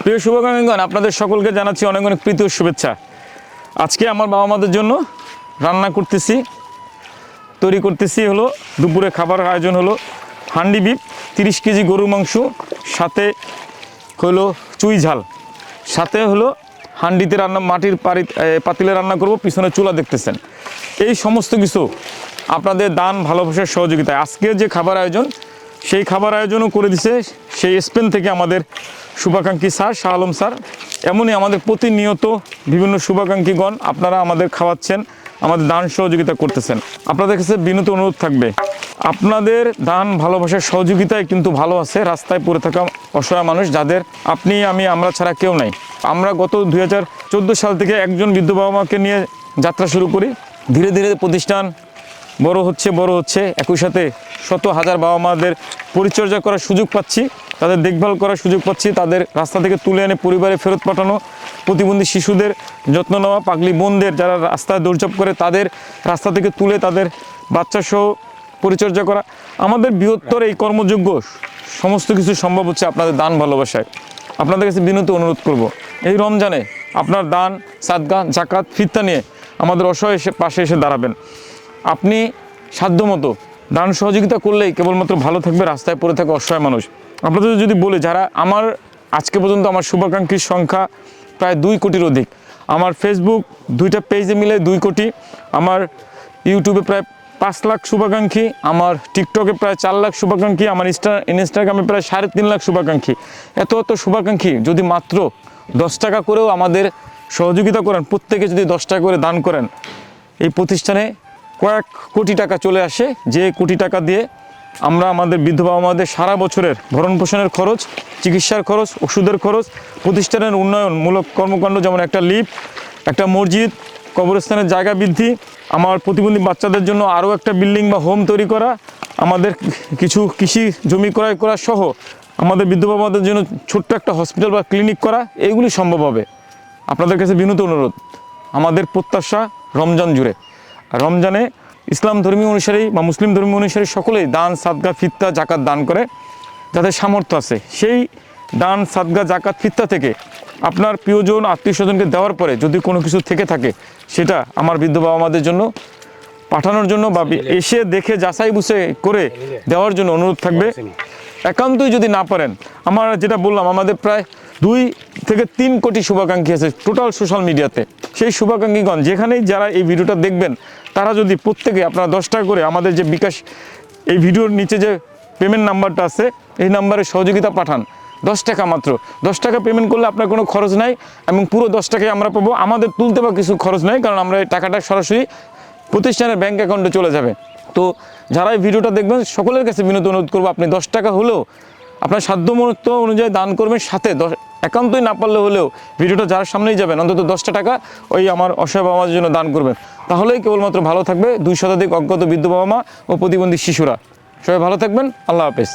প্রিয় শুভাকাঙ্ক্ষীগণ, আপনাদের সকলকে জানাচ্ছি অনেক অনেক প্রীতি ও শুভেচ্ছা। আজকে আমার বাবা মাদের জন্য রান্না তৈরি করতেছি হলো দুপুরে খাবার আয়োজন হলো হান্ডি বিফ 30 কেজি গরুর মাংস, সাথে হলো চুই ঝাল, সাথে হলো হান্ডিতে রান্না, মাটির পাতিলে রান্না করব। পিছনে চুলা দেখতেছেন। এই সমস্ত কিছু আপনাদের দান ভালোবাসার সহযোগিতায় আজকের যে খাবার আয়োজন, সেই খাবার আয়োজনও করে দিছে সেই স্পেন থেকে আমাদের শুভাকাঙ্ক্ষী স্যার, শাহ আলম স্যার। এমনই আমাদের প্রতিনিয়ত বিভিন্ন শুভাকাঙ্ক্ষীগণ আপনারা আমাদের খাওয়াচ্ছেন, আমাদের দান সহযোগিতা করতেছেন। আপনাদের কাছে বিনীত অনুরোধ থাকবে, আপনাদের দান ভালোবাসার সহযোগিতায় কিন্তু ভালো আছে রাস্তায় পড়ে থাকা অসহায় মানুষ, যাদের আপনি আমি আমরা ছাড়া কেউ নাই। আমরা গত 2014 সাল থেকে একজন বৃদ্ধ বাবা মাকে নিয়ে যাত্রা শুরু করি। ধীরে ধীরে প্রতিষ্ঠান বড় হচ্ছে, একই সাথে শত হাজার বাবা মাদের পরিচর্যা করার সুযোগ পাচ্ছি, তাদের দেখভাল করার সুযোগ পাচ্ছি, তাদের রাস্তা থেকে তুলে এনে পরিবারে ফেরত পাঠানো, প্রতিবন্ধী শিশুদের যত্ন নেওয়া, পাগলি বোনদের যারা রাস্তায় দৌড়ঝাঁপ করে তাদের রাস্তা থেকে তুলে তাদের বাচ্চাসহ পরিচর্যা করা। আমাদের বৃহত্তর এই কর্মযোগ্য সমস্ত কিছু সম্ভব হচ্ছে আপনাদের দান ভালোবাসায়। আপনাদের কাছে বিনীত অনুরোধ করব, এই রমজানে আপনার দান, সাদগা, জাকাত, ফিতরা নিয়ে আমাদের অসহায় পাশে এসে দাঁড়াবেন। আপনি সাধ্যমতো দান সহযোগিতা করলেই কেবলমাত্র ভালো থাকবে রাস্তায় পড়ে থাকা অসহায় মানুষ। আপনাদের যদি বলে, যারা আমার আজকে পর্যন্ত আমার শুভাকাঙ্ক্ষীর সংখ্যা প্রায় 2 কোটির অধিক, আমার ফেসবুক 2টা পেজে মিলে 2 কোটি, আমার ইউটিউবে প্রায় 5 লাখ শুভাকাঙ্ক্ষী, আমার টিকটকে প্রায় 4 লাখ শুভাকাঙ্ক্ষী, আমার ইনস্টাগ্রামে প্রায় 3.5 লাখ শুভাকাঙ্ক্ষী। এত শুভাকাঙ্ক্ষী যদি মাত্র 10 টাকা করেও আমাদের সহযোগিতা করেন, প্রত্যেকে যদি 10 টাকা করে দান করেন, এই প্রতিষ্ঠানে কয়েক কোটি টাকা চলে আসে, যে কোটি টাকা দিয়ে আমরা আমাদের বৃদ্ধ বাবা মাদের সারা বছরের ভরণ পোষণের খরচ, চিকিৎসার খরচ, ওষুধের খরচ, প্রতিষ্ঠানের উন্নয়নমূলক কর্মকাণ্ড, যেমন একটা লিফট, একটা মসজিদ, কবরস্থানের জায়গা বৃদ্ধি, আমার প্রতিবন্ধী বাচ্চাদের জন্য আরও একটা বিল্ডিং বা হোম তৈরি করা, আমাদের কিছু কৃষি জমি ক্রয় করা সহ আমাদের বৃদ্ধ বাবা মাদের জন্য ছোট্ট একটা হসপিটাল বা ক্লিনিক করা, এইগুলি সম্ভব হবে। আপনাদের কাছে বিনীত অনুরোধ, আমাদের প্রত্যাশা রমজান জুড়ে, রমজানে ইসলাম ধর্মীয় অনুসারী বা মুসলিম ধর্মীয় অনুসারী সকলেই দান, সাদগা, ফিতরা, জাকাত দান করে, যাদের সামর্থ্য আছে। সেই দান, সাদগা, জাকাত, ফিতরা থেকে আপনার প্রিয়জন, আত্মীয় স্বজনকে দেওয়ার পরে যদি কোনো কিছু থেকে থাকে, সেটা আমার বৃদ্ধ বাবা মাদের জন্য পাঠানোর জন্য বা এসে দেখে যাচাই বুঝে করে দেওয়ার জন্য অনুরোধ থাকবে। একান্তই যদি না পারেন, আমার যেটা বললাম, আমাদের প্রায় 2 থেকে 3 কোটি শুভাকাঙ্ক্ষী আছে টোটাল সোশ্যাল মিডিয়াতে। সেই শুভাকাঙ্ক্ষীগণ যেখানেই যারা এই ভিডিওটা দেখবেন, তারা যদি প্রত্যেকে আপনারা 10 টাকা করে আমাদের যে বিকাশ, এই ভিডিওর নিচে যে পেমেন্ট নাম্বারটা আছে, এই নাম্বারে সহযোগিতা পাঠান। 10 টাকা মাত্র, 10 টাকা পেমেন্ট করলে আপনার কোনো খরচ নাই, এবং পুরো 10 টাকায় আমরা পাবো। আমাদের তুলতে বা কিছু খরচ নাই, কারণ আমরা এই টাকাটা সরাসরি প্রতিষ্ঠানের ব্যাঙ্ক অ্যাকাউন্টে চলে যাবে। তো যারা এই ভিডিওটা দেখবেন, সকলের কাছে বিনীত অনুরোধ করবো, আপনি 10 টাকা হলেও আপনার সাধ্যমতো অনুযায়ী দান করবেন, সাথে একান্তই না পারলে হলেও ভিডিওটা যার সামনেই যাবেন অন্তত 10টা টাকা ওই আমার অসহায় বাবা মার জন্য দান করবেন। তাহলেই কেবলমাত্র ভালো থাকবে 2 শতাধিক অজ্ঞাত বৃদ্ধ বাবা মা ও প্রতিবন্ধী শিশুরা। সবাই ভালো থাকবেন। আল্লাহ হাফেজ।